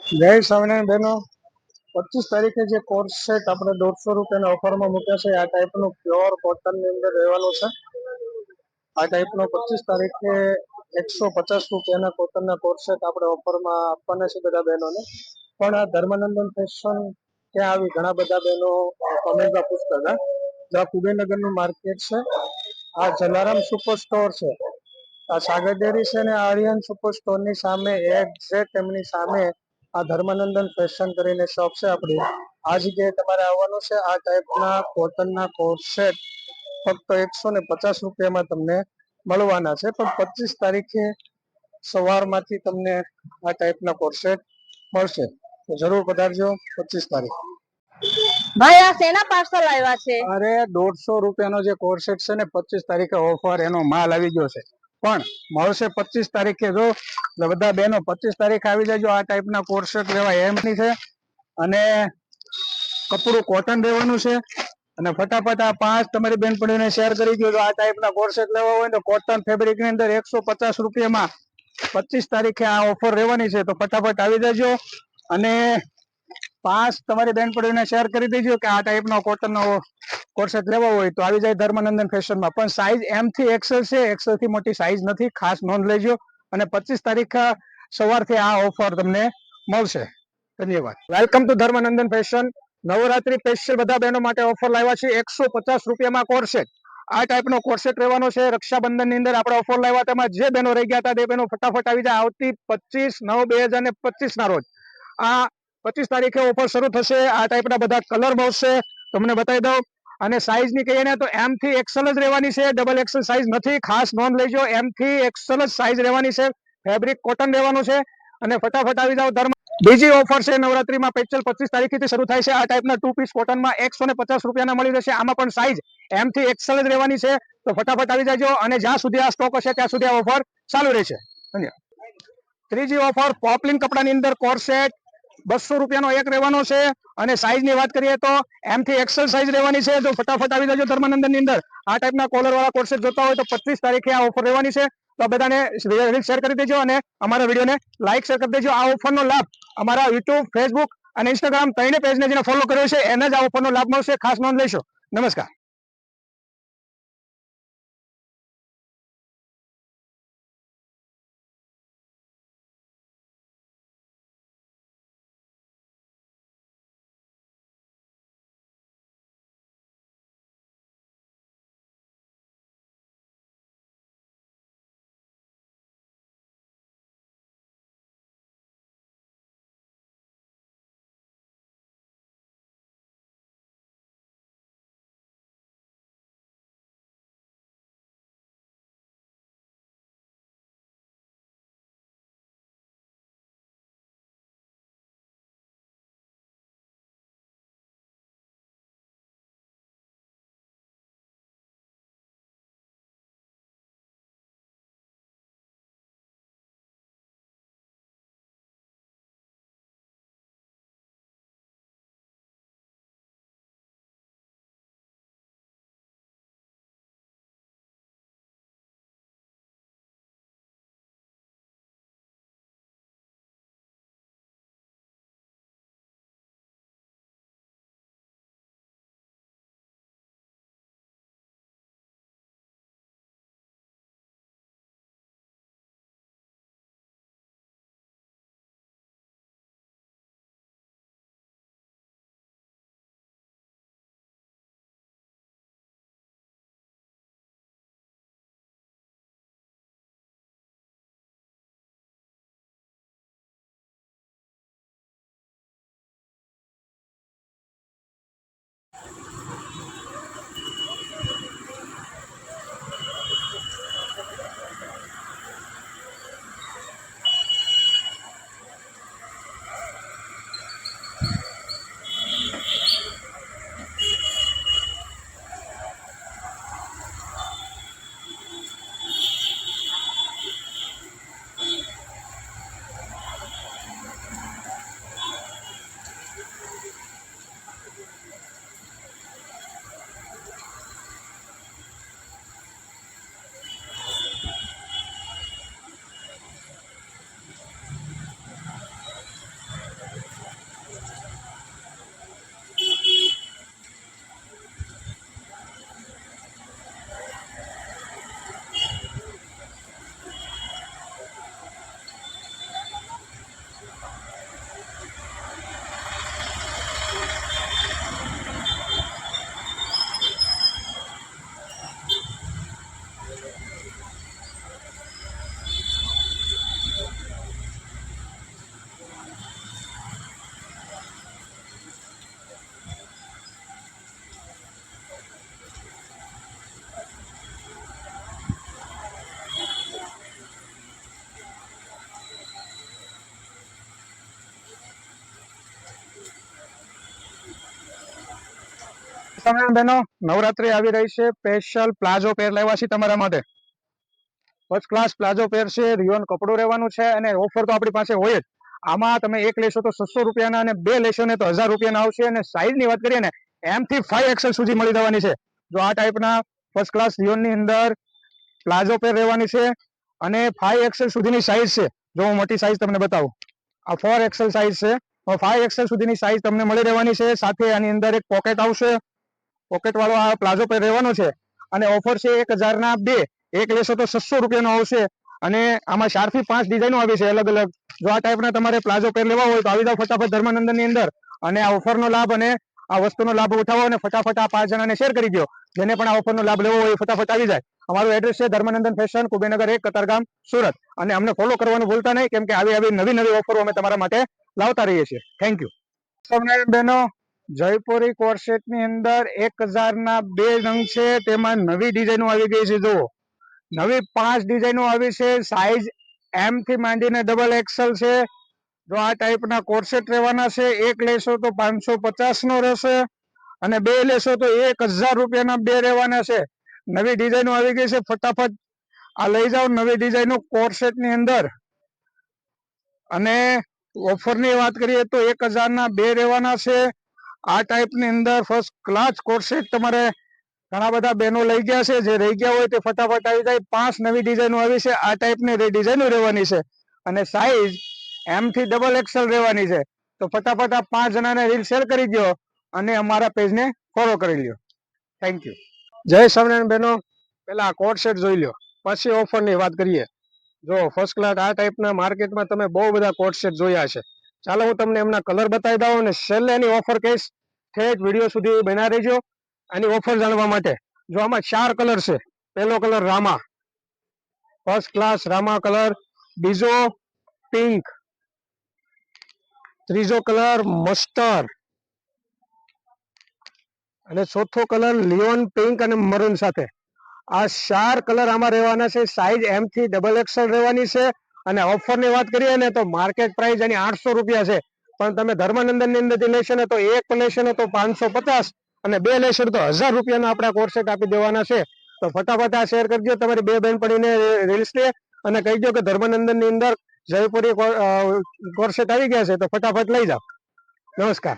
જય સ્વામિનારાયણ બહેનો. 25 તારીખે જે કોર્સ સેટ આપણે 150 રૂપિયાના ઓફરમાં મૂક્યા છે, આ ટાઈપનું પ્યોર કોટનની અંદર રહેવાનું છે. આ ટાઈપનો 25 તારીખે 150 રૂપિયાના કોટનના કોર્સ સેટ આપણે ઓફરમાં આપવાના છે બધા બહેનોને. પણ આ ધર્મનંદન ફેશન ત્યાં આવી ઘણા બધા બહેનો કોમેન્ટમાં પૂછતા હતા. આ કુબેરનગરનું માર્કેટ છે. આ જલારામ સુપર સ્ટોર છે. આ સાગર ડેરી છે ને આર્યન સુપર સ્ટોરની સામે એક્ઝેક્ટ એમની સામે આ ધર્મનંદન ફેશન કરીને શોપ છે આપણી. આ જગ્યાએ તમારે આવવાનું છે. આ ટાઈપના કોટનના કોટ સેટ ફક્ત 150 રૂપિયામાં તમને મળવાના છે. પણ 25 તારીખે સવારમાંથી તમને આ ટાઈપના કોટ સેટ મળશે, તો જરૂર પધારજો. 25 તારીખ. ભાઈ આ શેના પાર્સલ આવ્યા છે? અરે 150 રૂપિયાનો જે કોટ સેટ છે ને, 25 તારીખે ઓફર એનો માલ આવી ગયો છે. પણ મળશે 25 તારીખે. જો બધા બહેનો 25 તારીખે આવી જજો. આ ટાઈપના કોટ સેટ લેવા એમની છે અને કપડું કોટન રહેવાનું છે. અને ફટાફટ આ 5 તમારી બેનપણીઓને શેર કરી દો. આ ટાઈપના કોટ સેટ લેવા હોય તો કોટન ફેબ્રિકની અંદર 150 રૂપિયામાં 25 તારીખે આ ઓફર રહેવાની છે. તો ફટાફટ આવી જજો અને 5 તમારી બેનપણીઓને શેર કરી દેજો કે આ ટાઈપનો કોટનનો કોટ સેટ લેવા હોય તો આવી જાય ધર્મનંદન ફેશનમાં. પણ સાઈઝ એમ થી એક્સેલ છે, એક્સેલ થી મોટી સાઈઝ નથી, ખાસ નોંધ લેજો. અને 25 તારીખ સવારથી આ ઓફર તમને મળશે. ધન્યવાદ. Welcome to Dharmanandan fashion. Navratri special બધા બહેનો માટે ઓફર લાવ્યા છે. 150 રૂપિયામાં કોટ સેટ. આ ટાઈપનો કોટ સેટ રહેવાનો છે. રક્ષાબંધન ની અંદર આપણે ઓફર લાવ્યા. તેમાં જે બહેનો રહી ગયા હતા તે બહેનો ફટાફટ આવી જાય. આવતી 25/9/2025 ના રોજ આ 25 તારીખે ઓફર શરૂ થશે. આ ટાઈપના બધા કલર મળશે, તમને બતાવી દઉં. અને સાઈઝ ની કહીએ ને તો એમ થી એક્સેલ જ રહેવાની છે, ડબલ એક્સેલ સાઈઝ નથી, ખાસ નોંધ લેજો. એમ થી એક્સેલ જ સાઈઝ રહેવાની છે. ફેબ્રિક કોટન રહેવાનું છે અને ફટાફટ આવી જાવ. બીજી ઓફર છે નવરાત્રીમાં સ્પેશિયલ 25 તારીખથી શરૂ થાય છે. આ ટાઈપના 2 પીસ કોટનમાં 150 રૂપિયાના મળી જશે. આમાં પણ સાઈઝ એમ થી એક્સેલ જ રહેવાની છે. તો ફટાફટ આવી જાજો અને જ્યાં સુધી આ સ્ટોક હશે ત્યાં સુધી આ ઓફર ચાલુ રહેશે. ધન્યવાદ. ત્રીજી ઓફર પોપલિન કપડાની અંદર કોટ સેટ 200 રૂપિયાનો એક રહેવાનો છે. અને સાઈઝ ની વાત કરીએ તો એમ થી એક્સેલ સાઈઝ રહેવાની છે. તો ફટાફટ આવી જજો ધર્મનંદન ની અંદર. આ ટાઈપના કોલર વાળા કોટ સેટ જોતા હોય તો 25 તારીખે આ ઓફર રહેવાની છે. તો બધાને શેર કરી દેજો અને અમારા વિડીયોને લાઈક શેર કરી દેજો. આ ઓફરનો લાભ અમારા યુટ્યુબ, ફેસબુક અને ઇન્સ્ટાગ્રામ ત્રણે પેજને જેને ફોલો કર્યો છે એને જ આ ઓફરનો લાભ મળશે. ખાસ નોંધ લેશો. નમસ્કાર. તમે બહેનો નવરાત્રી આવી રહી છે, સ્પેશિયલ પ્લાઝો પેર લાવ્યા છે તમારા માટે. ફર્સ્ટ ક્લાસ પ્લાઝો પેર છે, રિયોન કપડું રહેવાનું છે અને ઓફર તો આપણી પાસે હોય જ. આમાં તમે એક લેશો તો 600 રૂપિયાના અને બે લેશો ને તો 1000 રૂપિયાના આવશે. અને સાઈઝની વાત કરીએ ને M થી 5XL સુધી મળી જવાની છે. જો આ ટાઈપના ફર્સ્ટ ક્લાસ રિયોનની અંદર પ્લાઝો પેર રહેવાની છે અને 5XL સુધીની સાઈઝ છે. જો હું મોટી સાઈઝ તમને બતાવું, આ 4XL સાઈઝ છે. 5XL સુધીની સાઈઝ તમને મળી રહેવાની છે. સાથે આની અંદર એક પોકેટ આવશે, પોકેટ વાળો આ પ્લાઝો પેર રહેવાનો છે અને ઓફર છે 1000 ના બે. એક લેશો તો 600 રૂપિયાનો આવશે. અને આમાં 4 થી 5 ડિઝાઇનો આવી છે અલગ અલગ. જો આ ટાઈપના તમારે પ્લાઝો પેર લેવા હોય તો આવી જાવ ફટાફટ ધર્માનંદનની અંદર અને આ ઓફરનો લાભ અને આ વસ્તુનો લાભ ઉઠાવો અને ફટાફટ આ 5 જણાને શેર કરી દો. જેને પણ આ ઓફરનો લાભ લેવો હોય ફટાફટ આવી જાય. અમારું એડ્રેસ છે ધર્માનંદન ફેશન, કુબેરનગર 1, કતારગામ, સુરત. અને અમને ફોલો કરવાનું ભૂલતા નહીં, કેમ કે આવી નવી ઓફરો અમે તમારા માટે લાવતા રહીએ છીએ. Thank you. સ્વામિનારાયણ બહેનો, જયપુરી કોર્સેટની અંદર 1000 ના બે રંગ છે. તેમાં નવી ડિઝાઇનો આવી ગઈ છે. જુઓ, નવી 5 ડિઝાઇનો આવી છે. સાઈઝ M થી માંડીને XXL છે. જો આ ટાઈપના કોર્સેટ રહેવાના છે. એક લેશો તો 550 નો રહેશે અને બે લેશો તો 1000 રૂપિયાના બે રહેવાના છે. નવી ડિઝાઇનો આવી ગઈ છે, ફટાફટ આ લઈ જાઓ નવી ડિઝાઇનો કોર્સેટની અંદર. અને ઓફરની વાત કરીએ તો 1000 ના બે રહેવાના છે. આ ટાઈપની અંદર ફર્સ્ટ ક્લાસ કોર્સેટ તમારે ઘણા બધા બહેનો લઈ ગયા છે. જે રહી ગયા હોય તે ફટાફટ આવી જાય. 5 નવી ડિઝાઇનો આવી છે. આ ટાઈપની ડિઝાઇનો રહેવાની છે અને સાઈઝ M થી XXL રહેવાની છે. તો ફટાફટ આ 5 જણાને રીલ શેર કરી દો અને અમારા પેજને ફોલો કરી લ્યો. Thank you. જય સ્વામિનારાયણ બહેનો, પેલા કોટ સેટ જોઈ લો, પછી ઓફરની વાત કરીએ. જો ફર્સ્ટ ક્લાસ આ ટાઈપના માર્કેટમાં તમે બહુ બધા કોટ સેટ જોયા છે. ચાલો હું તમને એમના કલર બતાવી દઉં અને છેલ્લે એની ઓફર કહીશ. ઠેઠ વિડીયો સુધી બના રહેજો આની ઓફર જાણવા માટે. જો આમાં 4 કલર છે. પહેલો colour Rama, first class Rama colour. બીજો પિંક, ત્રીજો કલર મસ્ટર્ડ અને ચોથો કલર લિયોન પિંક અને મરૂન સાથે. આ 4 કલર આમાં રહેવાના છે. સાઈઝ M થી XXL રહેવાની છે. અને ઓફરની વાત કરીએ ને તો માર્કેટ પ્રાઇસ એની 800 રૂપિયા છે. પણ તમે ધર્માનંદનની અંદરથી લેશો ને તો એક લેશો ને તો 550 અને બે લેશો તો 1000 રૂપિયાના આપણા કોર્સેટ આપી દેવાના છે. તો ફટાફટ આ શેર કરજો તમારી બે બહેનપણીને રીલ્સ ને અને કહી દો કે ધર્માનંદનની અંદર જયપુરી કોર્સેટ આવી ગયા છે તો ફટાફટ લઈ જાઓ. નમસ્કાર.